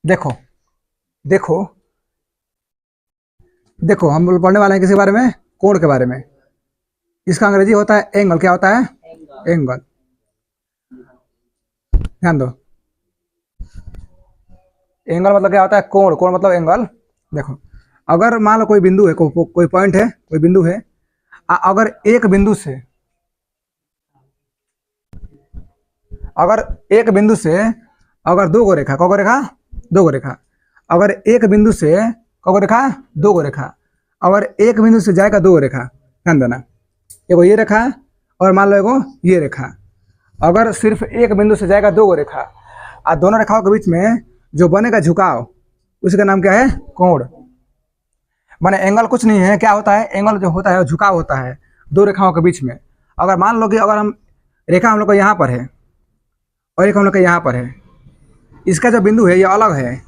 देखो देखो देखो, हम लोग पढ़ने वाले हैं किसी बारे में, कोण के बारे में। इसका अंग्रेजी होता है एंगल। क्या होता है? एंगल। ध्यान दो, एंगल मतलब क्या होता है? कोण। कोण मतलब एंगल। देखो, अगर मान लो कोई बिंदु है, कोई पॉइंट है, कोई बिंदु है, अगर एक बिंदु से, अगर एक बिंदु से अगर दो गो रेखा, कौ गो रेखा? दो गो रेखा। अगर एक बिंदु से कौ गो रेखा? दो गो रेखा। अगर एक बिंदु से जाएगा दो गो रेखा, ध्यान देना, एगो ये रेखा और मान लो एगो ये रेखा। अगर सिर्फ एक बिंदु से जाएगा दो गो रेखा और दोनों रेखाओं के बीच में जो बनेगा झुकाव, उसका नाम क्या है? कोण। माने एंगल कुछ नहीं है, क्या होता है? एंगल जो होता है वो झुकाव होता है दो रेखाओं के बीच में। अगर मान लो कि अगर हम रेखा हम लोग को यहाँ पर है और एक हम लोग का यहाँ पर है, इसका जो बिंदु है ये अलग है,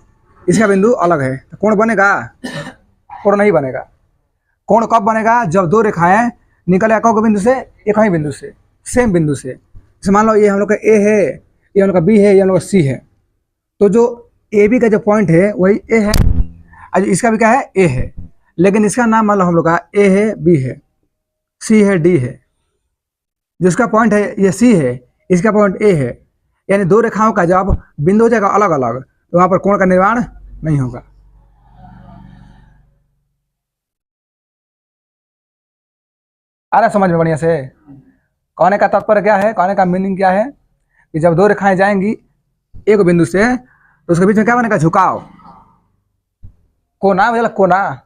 इसका बिंदु अलग है, तो कोण बनेगा? कोण नहीं बनेगा। कोण कब बनेगा? जब दो रेखाएं निकले कौ के बिंदु से? एक ही बिंदु से, सेम बिंदु से। जैसे मान लो ये हम लोग का ए है, ये हम लोग का बी है, ये हम लोग का सी है, तो जो ए बी का जो पॉइंट है वही ए है, आज इसका भी क्या है? ए है, लेकिन इसका नाम मान लो हम लोग का ए है, बी है, सी है, डी है। जिसका पॉइंट है ये सी है, इसका पॉइंट ए है, यानी दो रेखाओं का जब बिंदु हो जाएगा अलग अलग तो वहां पर कोण का निर्माण नहीं होगा। आ रहा समझ में बढ़िया से? कहने का तात्पर्य क्या है, कहने का मीनिंग क्या है कि जब दो रेखाएं जाएंगी एक बिंदु से तो उसके बीच में क्या बनेगा? झुकाव। कोना मतलब कोना,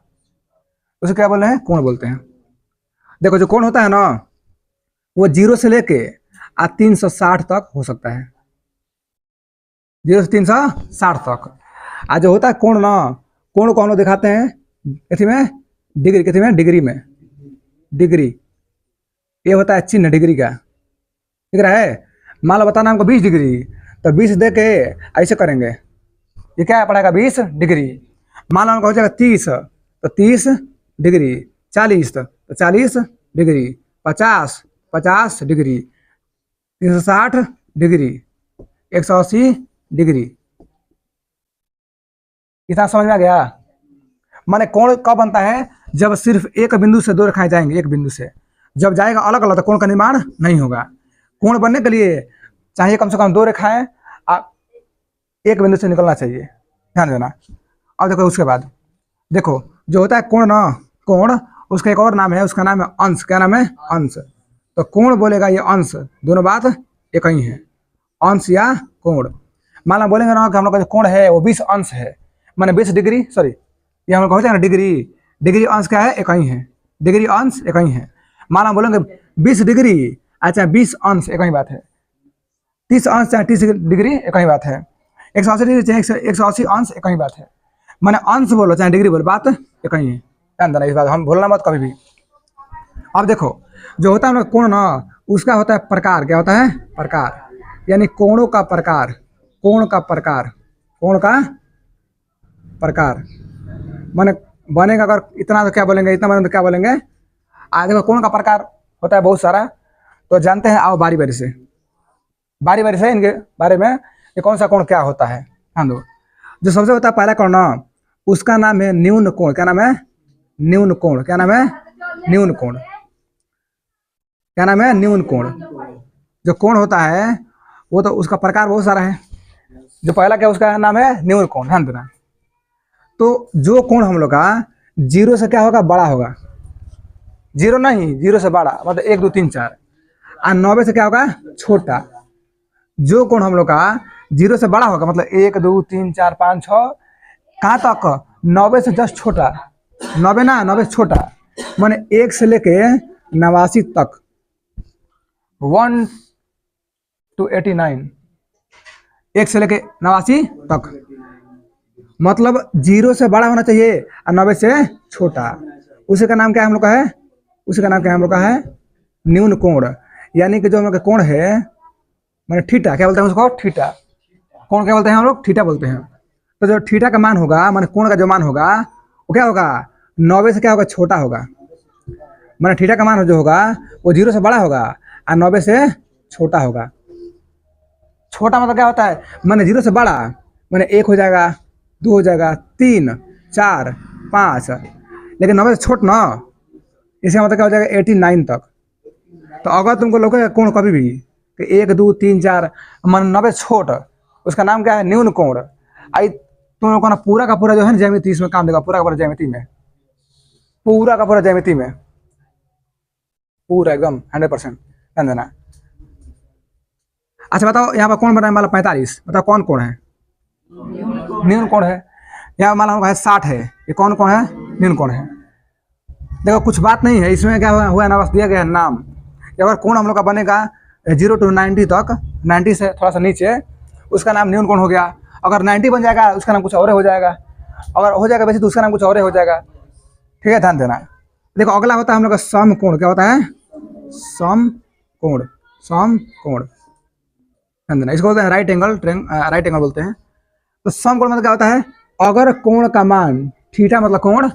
उसे क्या बोलते हैं? कोण बोलते हैं। देखो, जो कोण होता है ना वो 0 से लेके 360 तक हो सकता है, 0 से 360 तक। आज जो होता है कोण ना, कोण को हम लोग दिखाते हैं किसी में? डिग्री। किसी में? डिग्री में। डिग्री, ये होता है चिन्ह डिग्री का, दिख रहा है? मान लो बताना हमको 20 डिग्री, तो 20 दे के ऐसे करेंगे, ये क्या पड़ेगा? 20 डिग्री। मान लो हमको हो जाएगा 30, तो 30 डिग्री, 40 तो 40 डिग्री, 50 डिग्री, 360 डिग्री, 180 डिग्री। इतना समझ में आ गया? माने कोण कब बनता है? जब सिर्फ एक बिंदु से दो रेखाएं जाएंगे, एक बिंदु से जब जाएगा अलग अलग तो कोण का निर्माण नहीं होगा। कोण बनने के लिए चाहिए कम से कम दो रेखाएं एक बिंदु से निकलना चाहिए, ध्यान देना। अब देखो उसके बाद देखो, जो होता है कोण ना, कोण उसका एक और नाम है, उसका नाम है अंश। क्या नाम है? अंश। तो कोण बोलेगा ये अंश, दोनों बात एक ही है, अंश या कोण। मान लो बोलेंगे ना कि हम लोग का जो कोण है वो 20 अंश है, माने 20 डिग्री, सॉरी ये हम लोग हो जाएगा डिग्री। डिग्री अंश क्या है? एक ही है, डिग्री अंश एक ही है। मान लो बोलेंगे 20 डिग्री, अच्छा 20 अंश एक ही बात है, 30 अंश चाहे 30 डिग्री एक ही बात है, 180 डिग्री चाहे 180 अंश एक ही बात है। माने अंश बोलो चाहे डिग्री बोलो, बात एक ही है, ध्यान देना इस बात, हम भूलना मत कभी भी। अब देखो, जो होता है कोण ना उसका होता है प्रकार। क्या होता है? प्रकार, यानी कोणों का प्रकार। कोण का प्रकार, कोण का प्रकार माने बनेगा अगर इतना तो क्या बोलेंगे, इतना बने तो क्या बोलेंगे? देखो कोण का प्रकार होता है बहुत सारा, तो जानते हैं, आओ बारी बारी से, बारी बारी से इनके बारे में ये कौन सा कोण क्या होता है। हाँ दो, जो सबसे होता है पहला कोण ना उसका नाम है न्यून कोण। क्या नाम है? न्यून कोण। क्या नाम है? न्यून कोण। क्या नाम है? न्यून कोण। जो कोण होता है वो तो उसका प्रकार बहुत सारा है, जो पहला क्या उसका नाम है? न्यून कोण, ध्यान देना। तो जो कोण हम लोग का 0 से क्या होगा? बड़ा होगा, 0 नहीं, 0 से बड़ा मतलब 1 2 3 4, और 90 से क्या होगा? छोटा। जो कोण हम लोग का 0 से बड़ा होगा मतलब 1 2 3 4 5 6, कहाँ तक? 90 से जस्ट छोटा, 90 ना, 90 से छोटा, माने 1 से लेके 89 तक, 1 to 89, 1 से लेके 89 तक, मतलब 0 से बड़ा होना चाहिए और 90 से छोटा। उसी का नाम क्या हम लोग का है? उसी का नाम क्या हम लोग का है? न्यून कोण। यानी कि जो हम लोग का कोण है माने थीटा, क्या बोलते हैं उसको? थीटा। कोण क्या बोलते हैं हम लोग? थीटा बोलते हैं। तो जो थीटा का मान होगा माने कोण का जो मान होगा वो क्या होगा? 90 से क्या होगा? छोटा होगा। माने थीटा का मान जो होगा वो 0 से बड़ा होगा और 90 से छोटा होगा। छोटा मतलब क्या होता है? माने 0 से बड़ा माने 1 हो जाएगा, 2 हो जाएगा, 3, 4, 5, लेकिन 90 से छोट ना, इसका मतलब क्या हो जाएगा 89 तक। तो अगर तुमको लगे कोण कभी भी कि 1, 2, 3, 4 मन 90 छोट, उसका नाम क्या है, न्यून कोण। आई तुम लोग को ना पूरा का पूरा जो है ना ज्यामिति इसमें काम देगा, पूरा का पूरा ज्यामिति में, पूरा का पूरा ज्यामिति में, पूरा एकदम 100% ध्यान देना। अच्छा बताओ यहाँ पर कौन बना है, मान लो 45, बताओ कौन कौन है, न्यून कौन है। यहाँ मान लो है 60 है, ये कौन कौन है, न्यून कौन है। देखो कुछ बात नहीं है इसमें, क्या हुआ है ना, बस दिया गया है नाम। अगर कोण हम लोग का बनेगा 0 to 90 तक, 90 से थोड़ा सा नीचे, उसका नाम न्यून कोण हो गया। अगर 90 बन जाएगा उसका नाम कुछ और हो जाएगा, अगर हो जाएगा वैसे तो उसका नाम कुछ और हो जाएगा। ठीक है, ध्यान देना। देखो अगला होता है हम लोग का सम कोण। क्या होता है, सम कोण, सम कोण, ध्यान देना। इसको बोलते हैं राइट एंगल, राइट एंगल बोलते हैं। तो सम कोण मतलब क्या होता है, अगर कोण का मान थीटा मतलब कोण,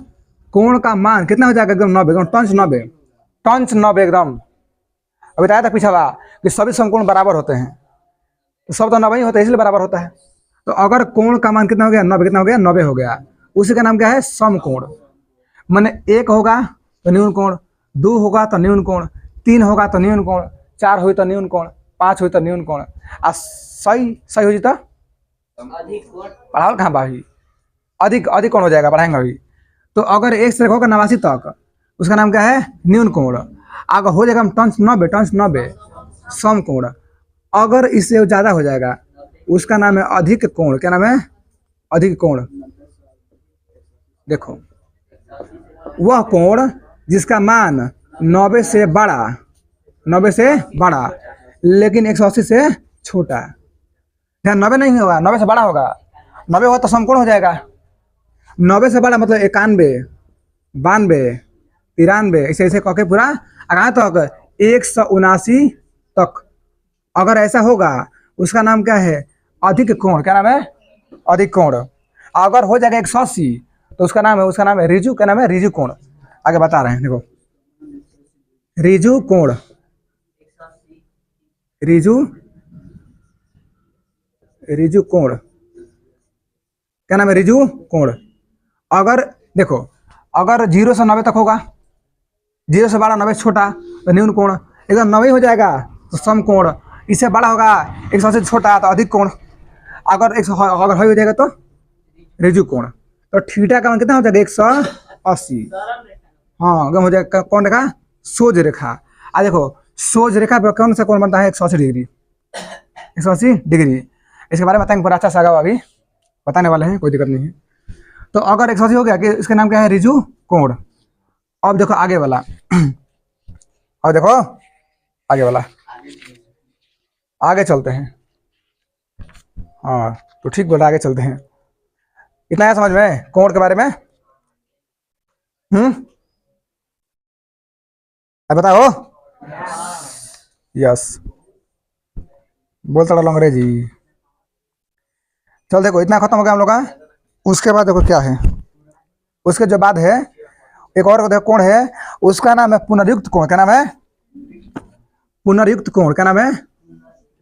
कोण का मान कितना हो जाएगा, एकदम 90, एकदम टंच 90, टंच 90 एकदम। अभी बताया था पिछला कि सभी समकोण बराबर होते हैं, तो सब तो 90 ही होते हैं, इसलिए बराबर होता है। तो अगर कोण का मान कितना हो गया, 90, कितना हो गया, 90 हो गया, उसी का नाम क्या है, समकोण। माने 1 होगा तो न्यून कोण, 2 होगा तो न्यून कोण, 3 होगा तो न्यून कोण, 4 हुई तो न्यून कोण, 5 हुई तो न्यून कोण, आ सही सही हो तो पढ़ाओ कहाँ भाई, अधिक अधिक कोण हो जाएगा, पढ़ाएंगे अभी। तो अगर 1 से होगा 89 तक, उसका नाम क्या है, न्यून कोण। अगर हो जाएगा टंच 90, टंच 90 सम कोण। अगर इससे ज़्यादा हो जाएगा उसका नाम है अधिक कोण। क्या नाम है, अधिक कोण। देखो वह कोण जिसका मान 90 से बड़ा, 90 से बड़ा लेकिन 180 से छोटा। ध्यान, 90 नहीं होगा, 90 से बड़ा होगा, 90 होगा तो समकोण हो जाएगा। 90 से बड़ा मतलब 91, 92, 93, ऐसे ऐसे कह के पूरा कहाँ तक, 179 तक। अगर ऐसा होगा उसका नाम क्या है, अधिक कोण। क्या नाम है, अधिक कोण। अगर हो जाएगा 180 तो उसका नाम है रिजु। क्या नाम है, रिजु कोण। आगे बता रहे हैं, देखो रिजु कोण, रिजु, रिजु कोण। क्या नाम है, रिजु कोण। अगर देखो अगर 0 से 90 तक होगा, 0 से बड़ा 90 छोटा तो न्यून कोण, एकदम 90 हो जाएगा तो सम कोण। इससे बड़ा होगा 180 से छोटा तो अधिक कोण। अगर अगर हो जाएगा तो रिजु कोण। तो थीटा का मान कितना हो जाएगा, 180। हाँ एकदम हो जाएगा, कौन रेखा, सोज रेखा। आ देखो सोज रेखा पर कौन सा कोण बनता है, 180 डिग्री, 180 डिग्री। इसके बारे में बताएंगे पर अच्छा सा अभी बताने वाले हैं, कोई दिक्कत नहीं है। तो अगर 180 हो गया कि इसका नाम क्या है, रिजु कोण। अब देखो आगे वाला, अब देखो आगे वाला, आगे चलते हैं। हाँ तो ठीक बोला, आगे चलते हैं। इतना है समझ में कोण के बारे में। अब बताओ, यस बोलता रहा अंग्रेजी। चल देखो इतना खत्म हो गया हम लोग का। उसके बाद देखो क्या है, उसके जो बाद है एक और देखो कोण है, उसका नाम है पुनर्युक्त कोण। क्या नाम है, पुनर्युक्त कोण। क्या नाम है,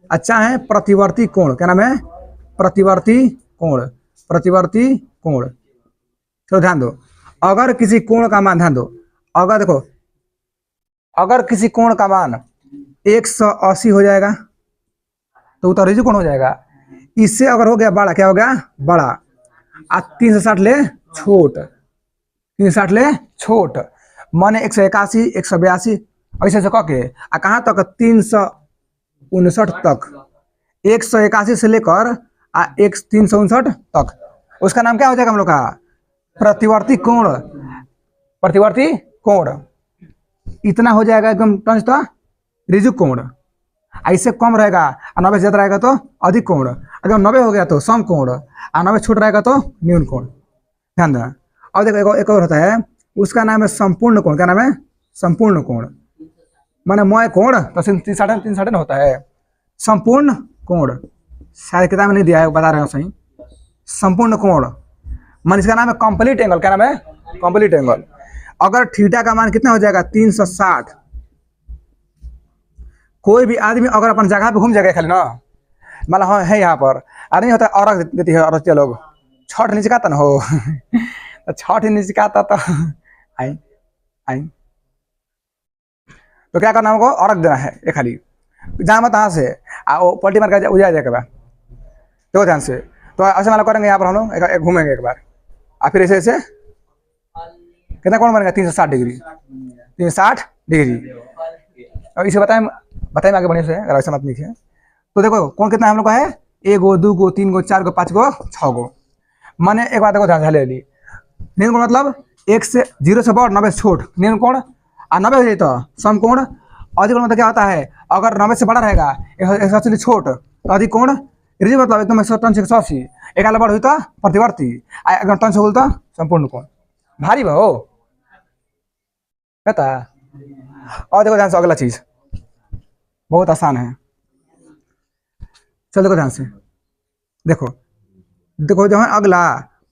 अच्छा है प्रतिवर्ती कोण। क्या नाम है, प्रतिवर्ती कोण, प्रतिवर्ती कोण। चलो ध्यान दो, अगर किसी कोण का मान, ध्यान दो, अगर देखो अगर किसी कोण का मान 180 हो जाएगा तो वो रिजु कोण हो जाएगा। इससे अगर हो गया बड़ा, क्या हो गया, बड़ा। 360 ले छोट, 360 ले छोट, माने 181, 182 ऐसे कह के कहाँ तक, 359 तक, 181 से लेकर 359 तक। उसका नाम क्या हो जाएगा हम लोग का, प्रतिवर्ती कोण, प्रतिवर्ती कोण। इतना हो जाएगा एकदम टंच तो रिजु कोण। ऐसे कम रहेगा, 90 से ज्यादा रहेगा तो अधिक कोण। अगर 90 हो गया तो सम कोण, 90 छोट रहेगा तो न्यून कोण। ध्यान देना। और देखो एक और होता है, उसका नाम है संपूर्ण कोण। क्या नाम है, संपूर्ण कोण। माने मय कोण तो 360 होता है, संपूर्ण कोण शायद किताब में नहीं दिया है, बता रहे हो सही। संपूर्ण कोण मान इसका नाम है कंप्लीट एंगल। क्या नाम है, कंप्लीट एंगल। अगर थीटा का मान कितना हो जाएगा, 360। कोई भी आदमी अगर अपन जगह पे घूम जाएगा खाली ना, मतलब हाँ है यहाँ पर आदमी होता है, औरत देती है औरत लोग, छठ नीचे का ना हो तो छठ ही नीचे का आता तो आई आई तो क्या करना हमको अर्घ देना है ये खाली जहाँ मत यहाँ से वो पलटी मार के उजा जाएगा देखो ध्यान से। तो ऐसे मतलब करेंगे यहाँ पर हम लोग एक घूमेंगे एक बार और फिर ऐसे ऐसे कितना कौन बनेगा 360 डिग्री 360 डिग्री। और इसे बताएं आगे बढ़ने से अगर ऐसा मत लिखे तो देखो कौन कितना हम लोग का है 1 गो 2 गो 3 गो 4 गो 5 गो 6 गो। मैंने एक बात देखो ध्यान से ले ली नील कोण मतलब 1 से 0 से बढ़ 90 से छोट नील कोण और 90 हो जाए तो सम कोण। अधिक कोण मतलब क्या होता है अगर 90 से बड़ा रहेगा 180 छोट तो अधिक कोण ऋण मतलब एकदम 180 एक आला बढ़ हुई तो प्रतिवर्ती अगर टन से बोल तो संपूर्ण कोण भारी हो कहता। और देखो ध्यान से अगला चीज बहुत आसान है चल देखो ध्यान से देखो देखो जो है अगला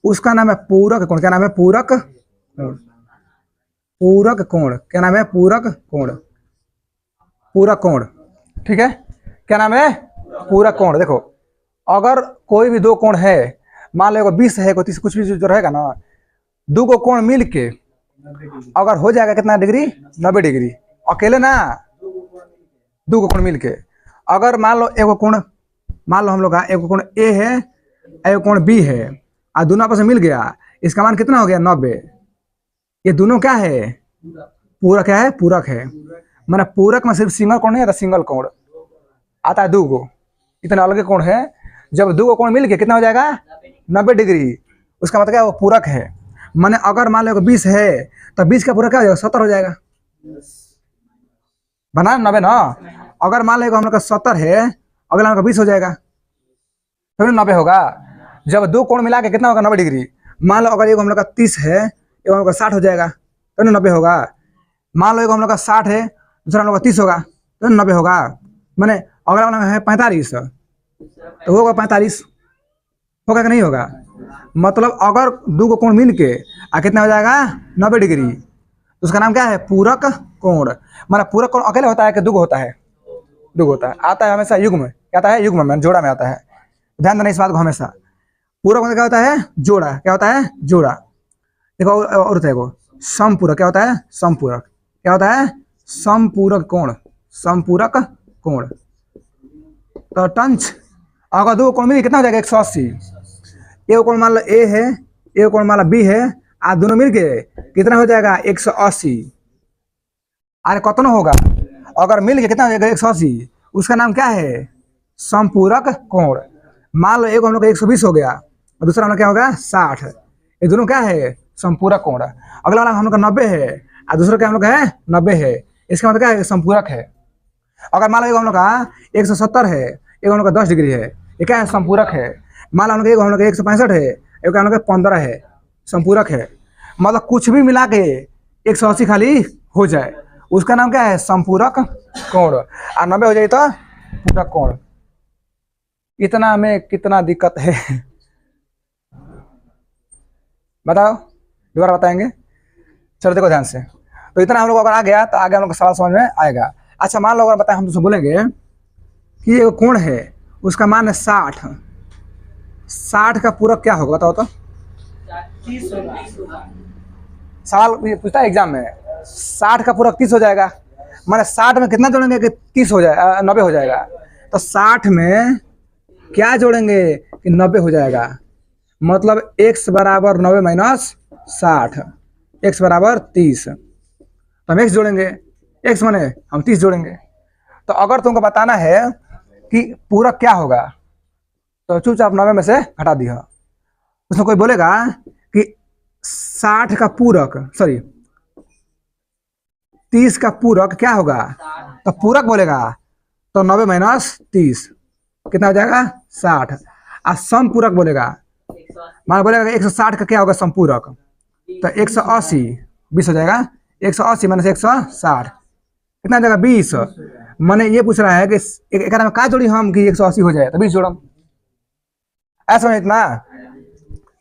उसका नाम है पूरक कोण। क्या नाम है पूरक कोण। पूरक कोण क्या नाम है पूरक कोण। पूरक कोण ठीक है क्या नाम है पूरक कोण। देखो अगर कोई भी दो कोण है मान लो 20 है कोई 30 कुछ भी जो रहेगा ना दो को कोण मिल के अगर हो जाएगा कितना डिग्री 90 डिग्री अकेले ना दो को कोण मिल के। अगर मान लो एक कोण मान लो हम लोग का एक कोण ए है एक कोण बी है और दोनों आपस में मिल गया इसका मान कितना हो गया 90। ये दोनों क्या है पूरक है पूरक है माना पूरक में सिर्फ सिंगल कोण नहीं आता सिंगल कोण आता है 2 गो इतना अलग कोण है। जब 2 को कोण मिल के कितना हो जाएगा 90 डिग्री उसका मतलब क्या वो पूरक है। माने अगर मान लो 20 है तो 20 का पूरक क्या हो जाएगा 70 हो जाएगा बना 90 ना। अगर मान लो हम लोग का 70 है अगला हम लोग का 20 हो जाएगा तो 90 होगा। जब 2 कोण मिला के कितना होगा 90 डिग्री। मान लो अगर एक हम लोग का 30 है एक हम लोग का 60 हो जाएगा तो 90 होगा। मान लो एक हम लोग का 60 है दूसरा हम लोग का 30 होगा तो 90 होगा। मैंने अगला वाला है 45 तो होगा 45 होगा कि नहीं होगा। मतलब अगर 2 को कोण मिल के कितना हो जाएगा 90 डिग्री तो उसका नाम क्या है पूरक कोण। मतलब पूरक कोण अकेले होता है कि 2 को होता है 2 को होता है आता है हमेशा युग्म क्या आता है युग्म में जोड़ा में आता है। ध्यान देना इस बात को हमेशा। पूरक कोण क्या होता है जोड़ा क्या होता है जोड़ा। देखो और होता है वो समपूरक क्या होता है समपूरक क्या होता है समपूरक कोण समपूरक कोण। तो टंच अगर 2 कोण मिले कितना हो जाएगा 180। एक कोण मान लो ए है एक कोण मान लो बी है आज दोनों मिल के कितना हो जाएगा 180। अरे कतना होगा अगर मिल के कितना हो जाएगा 180 उसका नाम क्या है समपूरक कोण। मान लो एक हम लोग का 120 हो गया और दूसरा हम लोग क्या होगा 60 ये दोनों क्या है समपूरक कोण। अगला वाला हम लोग का 90 है और दूसरा क्या हम लोग का है 90 है इसका मतलब क्या है समपूरक है। अगर मान लो एक हम लोग का 170 है एक हम लोग का 10 डिग्री है ये क्या है समपूरक है। मान लो हम लोग का 165 है एक हम लोग का 15 है समपूरक है। मतलब कुछ भी मिला के 180 खाली हो जाए उसका नाम क्या है समपूरक कोण और 90 हो जाए तो पूरक कोण। इतना में कितना दिक्कत है बताओ दोबारा बताएंगे। चलो देखो ध्यान से तो इतना हम लोग अगर आ गया तो आगे हम लोग का सवाल समझ में आएगा। अच्छा मान लो अगर बताएं हम तुमसे बोलेंगे कि ये कोण है उसका मान है 60 60 का पूरक क्या होगा बताओ तो। सवाल पूछता है एग्जाम में 60 का पूरक 30 हो जाएगा। माने 60 में कितना जोड़ेंगे कि 30 हो जाएगा 90 हो जाएगा। तो 60 में क्या जोड़ेंगे कि 90 हो जाएगा। मतलब x बराबर 90 माइनस 60 x बराबर 30 तो हम x जोड़ेंगे x माने हम 30 जोड़ेंगे। तो अगर तुमको बताना है कि पूरक क्या होगा तो चुपचाप 90 में से घटा दिया। उसमें कोई बोलेगा कि 60 का पूरक सॉरी 30 का पूरक क्या होगा तो पूरक बोलेगा तो 90 माइनस 30 कितना हो जाएगा 60 और समपूरक बोलेगा मान बोलेगा 160 का क्या होगा समपूरक तो 180 20 हो जाएगा 180 माइनस 160 कितना हो जाएगा 20। मैंने ये पूछ रहा है कि एक में क्या जोड़ी हम कि 180 हो जाए तो 20 जोड़म ऐसा इतना।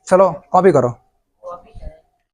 चलो कॉपी करो।